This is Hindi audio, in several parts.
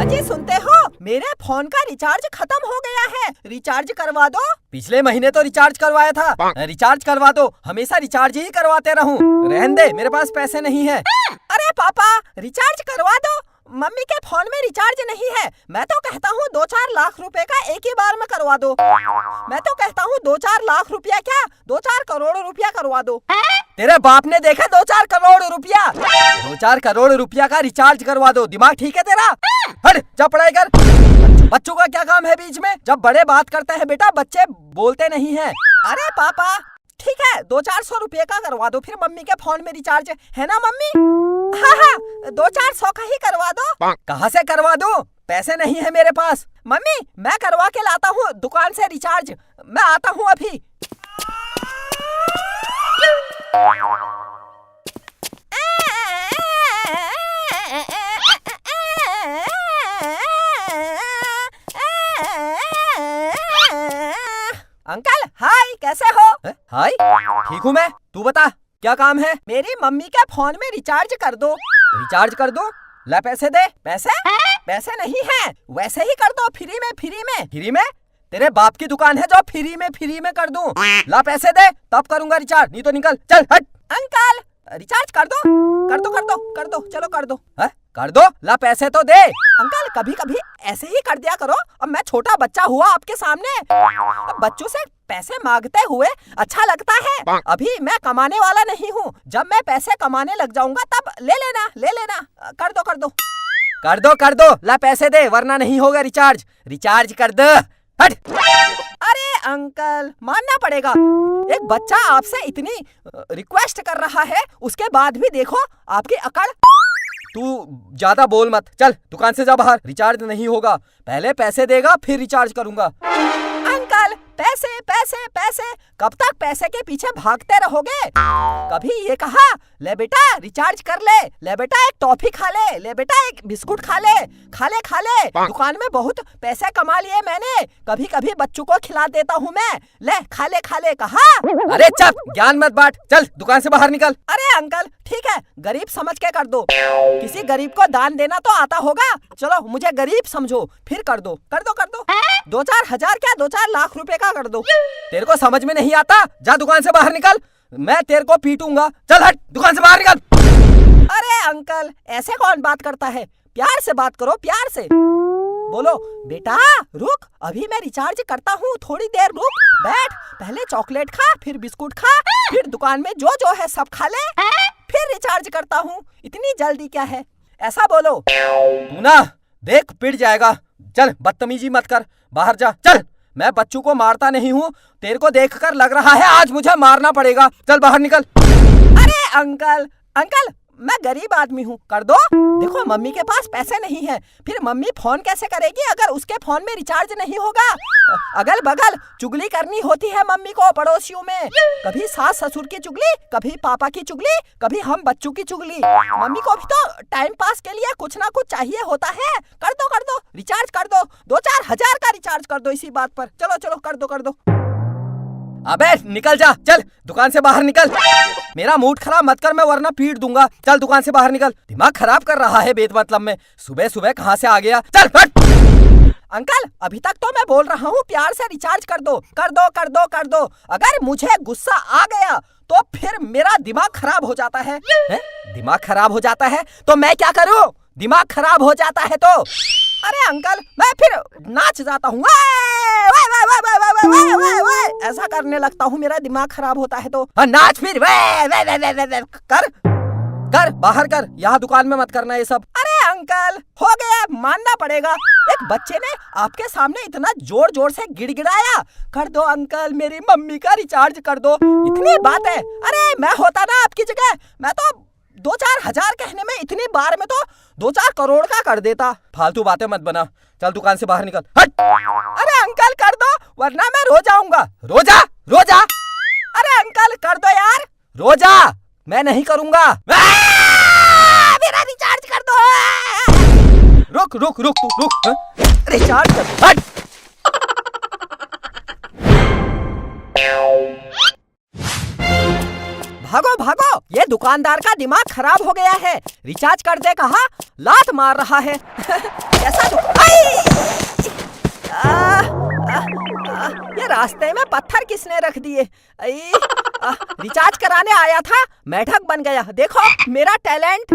अजी सुनते हो, मेरे फोन का रिचार्ज खत्म हो गया है, रिचार्ज करवा दो। पिछले महीने तो रिचार्ज करवाया था। रिचार्ज करवा दो, हमेशा रिचार्ज ही करवाते रहूं। रहने दे, मेरे पास पैसे नहीं है। अरे पापा, रिचार्ज करवा दो, मम्मी के फोन में रिचार्ज नहीं है। मैं तो कहता हूँ 2-4 लाख रुपए का एक ही बार में करवा दो। मैं तो कहता हूँ 2-4 लाख रुपया क्या, 2-4 करोड़ रुपया करवा दो। तेरे बाप ने देखा 2-4 करोड़ रुपया? 2-4 करोड़ रुपया का रिचार्ज करवा दो। दिमाग ठीक है तेरा? हट जा, पढ़ाई कर। बच्चों का क्या काम है बीच में? जब बड़े बात करते हैं बेटा, बच्चे बोलते नहीं हैं। अरे पापा ठीक है, 200-400 रुपये का करवा दो, फिर मम्मी के फोन में रिचार्ज है ना मम्मी? हाँ, 200-400 का ही करवा दो। कहाँ से करवा दो? पैसे नहीं है मेरे पास। मम्मी मैं करवा के लाता हूँ दुकान से रिचार्ज, मैं आता हूँ अभी। अंकल हाय, कैसे हो? हाय, ठीक हूँ मैं। तू बता क्या काम है? मेरी मम्मी के फोन में रिचार्ज कर दो। रिचार्ज कर दो? ला पैसे दे। पैसे नहीं है, वैसे ही कर दो, फ्री में। फ्री में? तेरे बाप की दुकान है जो फ्री में कर दूं? ला पैसे दे तब करूंगा रिचार्ज, नहीं तो निकल, चल हट। अंकल रिचार्ज कर दो, चलो कर दो। कर दो, ला पैसे तो दे। अंकल कभी कभी ऐसे ही कर दिया करो, अब मैं छोटा बच्चा हुआ आपके सामने, अब बच्चों से पैसे मांगते हुए अच्छा लगता है। अभी मैं कमाने वाला नहीं हूँ, जब मैं पैसे कमाने लग जाऊंगा तब ले लेना। कर दो, ला पैसे दे, वरना नहीं होगा रिचार्ज। रिचार्ज कर दो, हट। अरे अंकल मानना पड़ेगा, एक बच्चा आपसे इतनी रिक्वेस्ट कर रहा है, उसके बाद भी देखो आपकी अकड़। तू ज्यादा बोल मत, चल दुकान से जा बाहर। रिचार्ज नहीं होगा, पहले पैसे देगा फिर रिचार्ज करूंगा। अंकल पैसे, कब तक पैसे के पीछे भागते रहोगे? कभी ये कहा ले बेटा रिचार्ज कर ले बेटा एक टॉफी खा ले बेटा एक बिस्कुट खा ले। दुकान में बहुत पैसे कमा लिए मैंने, कभी बच्चों को खिला देता हूँ मैं। ले खा ले कहा। अरे चुप, ज्ञान मत बांट, चल दुकान से बाहर निकल। अरे अंकल ठीक है, गरीब समझ के कर दो, किसी गरीब को दान देना तो आता होगा। चलो मुझे गरीब समझो, फिर कर दो। 2-4 हजार क्या, 2-4 लाख रुपए का कर दो। तेरे को समझ में नहीं आता? जा दुकान से बाहर निकल, मैं तेरे को पीटूंगा। चल हट, दुकान से बाहर निकल। अरे अंकल ऐसे कौन बात करता है? प्यार से बात करो, प्यार से बोलो। बेटा रुक, अभी मैं रिचार्ज करता हूँ, थोड़ी देर रुक, बैठ, पहले चॉकलेट खा, फिर बिस्कुट खा, फिर दुकान में जो है सब खा ले, फिर रिचार्ज करता हूँ। इतनी जल्दी क्या है? ऐसा बोलो। तू ना देख पिट जाएगा, चल बदतमीजी मत कर, बाहर जा। चल, मैं बच्चों को मारता नहीं हूँ, तेरे को देखकर लग रहा है आज मुझे मारना पड़ेगा। चल बाहर निकल। अरे अंकल मैं गरीब आदमी हूँ, कर दो। देखो मम्मी के पास पैसे नहीं है, फिर मम्मी फोन कैसे करेगी अगर उसके फोन में रिचार्ज नहीं होगा? अगल बगल चुगली करनी होती है मम्मी को पड़ोसियों में, कभी सास ससुर की चुगली, कभी पापा की चुगली, कभी हम बच्चों की चुगली। मम्मी को भी तो टाइम पास के लिए कुछ ना कुछ चाहिए होता है। कर दो, रिचार्ज कर दो, 2-4 हजार का रिचार्ज कर दो इसी बात पर। चलो कर दो। अबे निकल जा, चल दुकान से बाहर निकल। मेरा मूड खराब मत कर, मैं वरना पीट दूंगा। चल दुकान से बाहर निकल, दिमाग खराब कर रहा है बेमतलब में, सुबह कहाँ से आ गया। चल हट। अंकल अभी तक तो मैं बोल रहा हूँ प्यार से रिचार्ज कर दो। अगर मुझे गुस्सा आ गया तो फिर मेरा दिमाग खराब हो जाता है। दिमाग खराब हो जाता है तो मैं क्या करूँ? दिमाग खराब हो जाता है तो अरे अंकल मैं फिर नाच जाता हूँ, ऐसा करने लगता हूँ, मेरा दिमाग खराब होता है तो। नाच फिर, कर बाहर कर, यहाँ दुकान में मत करना ये सब। अरे अंकल हो गया, मानना पड़ेगा, एक बच्चे ने आपके सामने इतना जोर से गिड़गिड़ाया। कर दो अंकल, मेरी मम्मी का रिचार्ज कर दो, इतनी बात है। अरे मैं होता ना आपकी जगह, मैं तो 2-4 हजार कहने में इतनी बार में तो 2-4 करोड़ का कर देता। फालतू बातें मत बना, चल दुकान से बाहर निकल, हट। अरे अंकल कर दो वरना मैं रो जाऊंगा। रो जा। अरे अंकल कर दो यार। रो जा, मैं नहीं करूंगा। मेरा रिचार्ज कर दो। रुक, रिचार्ज कर दो, हट। भागो भागो, ये दुकानदार का दिमाग खराब हो गया है। रिचार्ज कर दे कहा, लात मार रहा है। कैसा ये रास्ते में पत्थर किसने रख दिए? रिचार्ज कराने आया था, मेढक बन गया। देखो मेरा टैलेंट,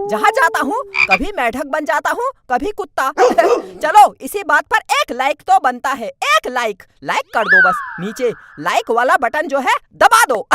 जहाँ जाता हूँ कभी मेढक बन जाता हूँ, कभी कुत्ता। चलो इसी बात पर एक लाइक तो बनता है, एक लाइक कर दो बस। नीचे लाइक वाला बटन जो है दबा दो।